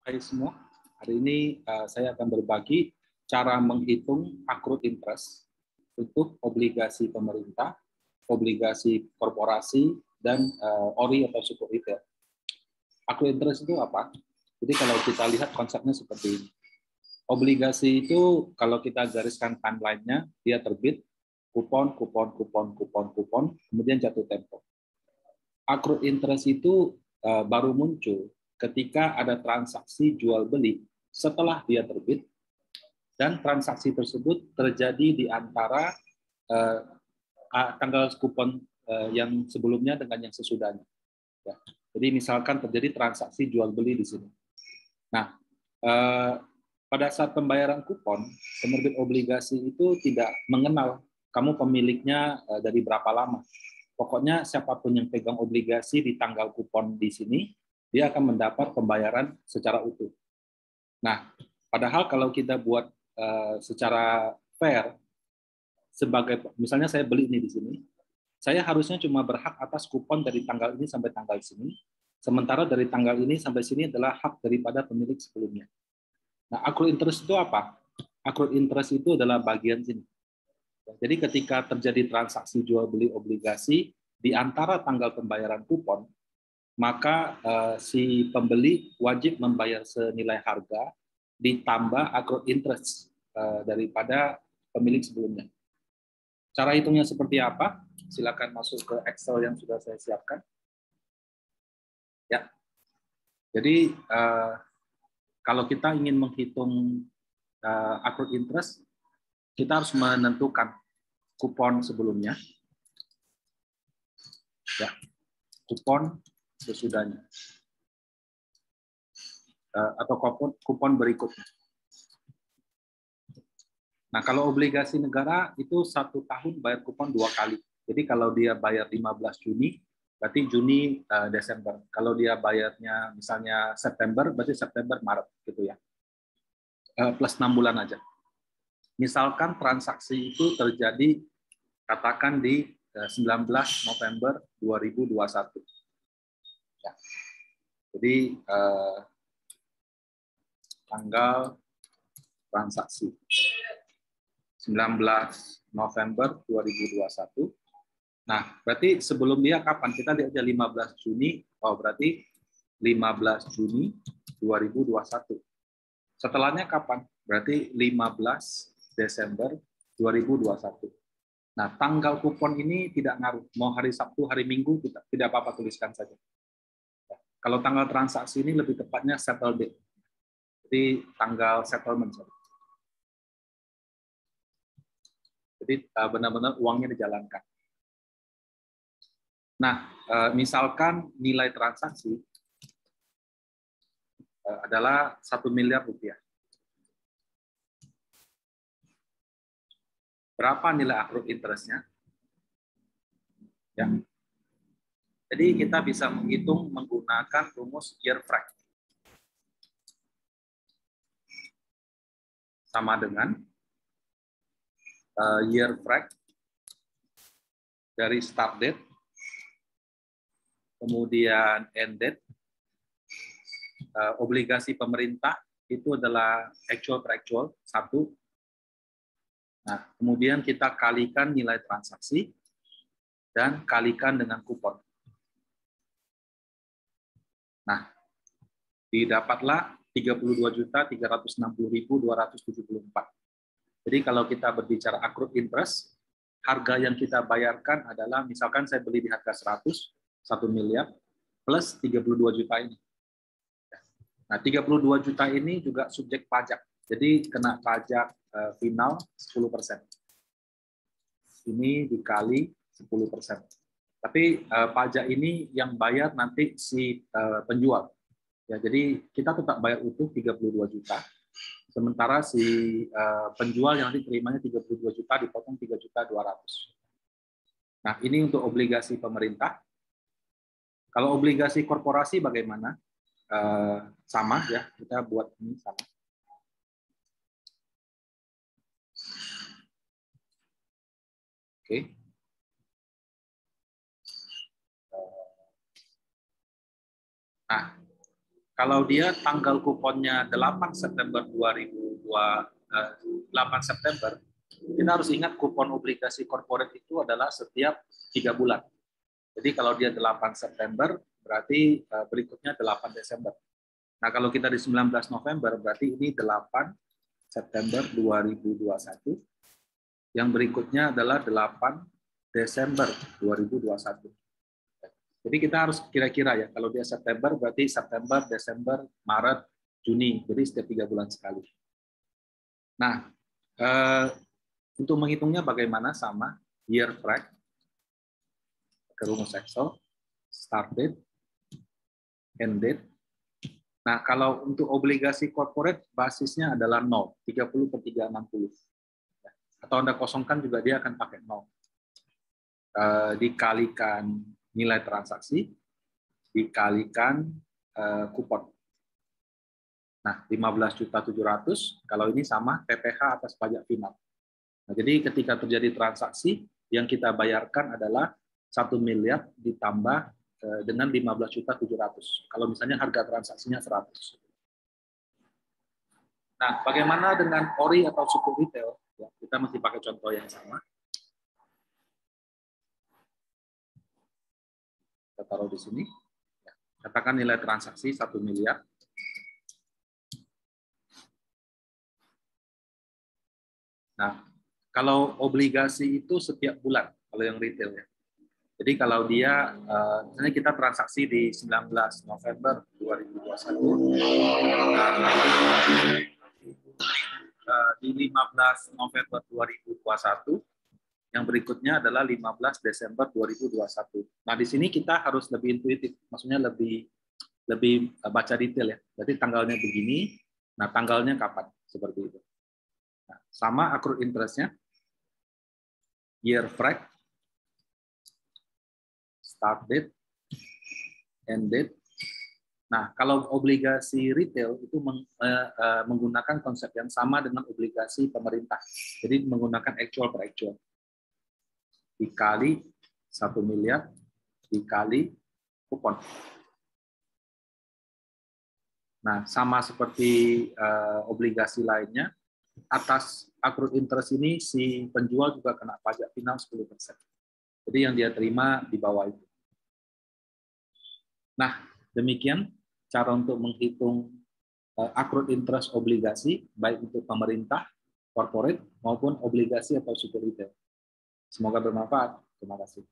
Hai semua, hari ini saya akan berbagi cara menghitung accrued interest untuk obligasi pemerintah, obligasi korporasi, dan ORI atau sukuk retail. Accrued interest itu apa? Jadi kalau kita lihat konsepnya seperti ini. Obligasi itu kalau kita gariskan timeline-nya, dia terbit, kupon, kemudian jatuh tempo. Accrued interest itu baru muncul ketika ada transaksi jual beli setelah dia terbit dan transaksi tersebut terjadi di antara tanggal kupon yang sebelumnya dengan yang sesudahnya. Ya. Jadi misalkan terjadi transaksi jual beli di sini. Nah, pada saat pembayaran kupon, penerbit obligasi itu tidak mengenal kamu pemiliknya dari berapa lama. Pokoknya siapapun yang pegang obligasi di tanggal kupon di sini, dia akan mendapat pembayaran secara utuh. Nah, padahal kalau kita buat secara fair, sebagai misalnya saya beli ini di sini, saya harusnya cuma berhak atas kupon dari tanggal ini sampai tanggal sini, sementara dari tanggal ini sampai sini adalah hak daripada pemilik sebelumnya. Nah, accrued interest itu apa? Accrued interest itu adalah bagian sini. Jadi ketika terjadi transaksi jual beli obligasi di antara tanggal pembayaran kupon, maka si pembeli wajib membayar senilai harga ditambah accrued interest daripada pemilik sebelumnya. Cara hitungnya seperti apa? Silakan masuk ke Excel yang sudah saya siapkan. Ya. Jadi kalau kita ingin menghitung accrued interest, kita harus menentukan kupon sebelumnya, ya, kupon sesudahnya, atau kupon berikutnya. Nah, kalau obligasi negara itu 1 tahun bayar kupon 2 kali. Jadi kalau dia bayar 15 Juni, berarti Juni, Desember. Kalau dia bayarnya misalnya September, berarti September, Maret, gitu ya. Plus 6 bulan aja. Misalkan transaksi itu terjadi katakan di 19 November 2021. Ya. Jadi tanggal transaksi 19 November 2021. Nah, berarti sebelum dia kapan? Kita lihat aja 15 Juni, oh berarti 15 Juni 2021. Setelahnya kapan? Berarti 15 Desember 2021. Nah, tanggal kupon ini tidak ngaruh. Mau hari Sabtu, hari Minggu, tidak apa-apa, tuliskan saja. Kalau tanggal transaksi ini lebih tepatnya settle date. Jadi tanggal settlement. Jadi benar-benar uangnya dijalankan. Nah, misalkan nilai transaksi adalah 1 miliar rupiah. Berapa nilai accrued interest-nya? Ya. Jadi kita bisa menghitung menggunakan rumus Year-Frac. Sama dengan Year-Frac dari start date, kemudian end date, obligasi pemerintah itu adalah actual per actual, 1. Nah, kemudian kita kalikan nilai transaksi dan kalikan dengan kupon. Nah, didapatlah 32.360.274. Jadi kalau kita berbicara accrued interest, harga yang kita bayarkan adalah misalkan saya beli di harga 100, 1 miliar plus 32 juta ini. Nah, 32 juta ini juga subjek pajak. Jadi kena pajak final 10%. Ini dikali 10%. Tapi pajak ini yang bayar nanti si penjual. Ya, jadi kita tetap bayar utuh 32 juta. Sementara si penjual yang nanti terimanya 32 juta dipotong 3.200.000. Nah, ini untuk obligasi pemerintah. Kalau obligasi korporasi bagaimana? Sama ya, kita buat ini sama. Oke. Nah, Kalau dia tanggal kuponnya 8 September 8 September, kita harus ingat kupon obligasi corporate itu adalah setiap 3 bulan. Jadi kalau dia 8 September, berarti berikutnya 8 Desember. Nah, kalau kita di 19 November, berarti ini 8 September 2021. Yang berikutnya adalah 8 Desember 2021. Jadi kita harus kira-kira ya, kalau dia September, berarti September, Desember, Maret, Juni. Jadi setiap 3 bulan sekali. Nah, untuk menghitungnya bagaimana? Sama, year track, ke rumus Excel, start date, end date. Nah, kalau untuk obligasi corporate, basisnya adalah 0, 30/360. Atau Anda kosongkan juga dia akan pakai 0. Dikalikan nilai transaksi, dikalikan kupon. Nah, 15.700.000, kalau ini sama PPh atas pajak final. Nah, jadi ketika terjadi transaksi, yang kita bayarkan adalah 1 miliar ditambah dengan 15.700.000. Kalau misalnya harga transaksinya 100. Nah, bagaimana dengan ori atau suku retail? Ya, kita masih pakai contoh yang sama. Kita taruh di sini. Katakan nilai transaksi 1 miliar. Nah, kalau obligasi itu setiap bulan, kalau yang retail ya. Jadi kalau dia, misalnya kita transaksi di 19 November 2021, di 15 November 2021, yang berikutnya adalah 15 Desember 2021. Nah, di sini kita harus lebih intuitif, maksudnya lebih baca detail ya. Jadi tanggalnya begini, nah tanggalnya kapan, seperti itu. Nah, sama accrued interest-nya, year track, start date, end date. Nah, kalau obligasi retail itu menggunakan konsep yang sama dengan obligasi pemerintah. Jadi menggunakan actual per actual. Dikali 1 miliar, dikali kupon. Nah, sama seperti obligasi lainnya, atas accrued interest ini si penjual juga kena pajak final 10%. Jadi yang dia terima di bawah itu. Nah, demikian cara untuk menghitung accrued interest obligasi, baik untuk pemerintah, corporate, maupun obligasi atau suku retail. Semoga bermanfaat. Terima kasih.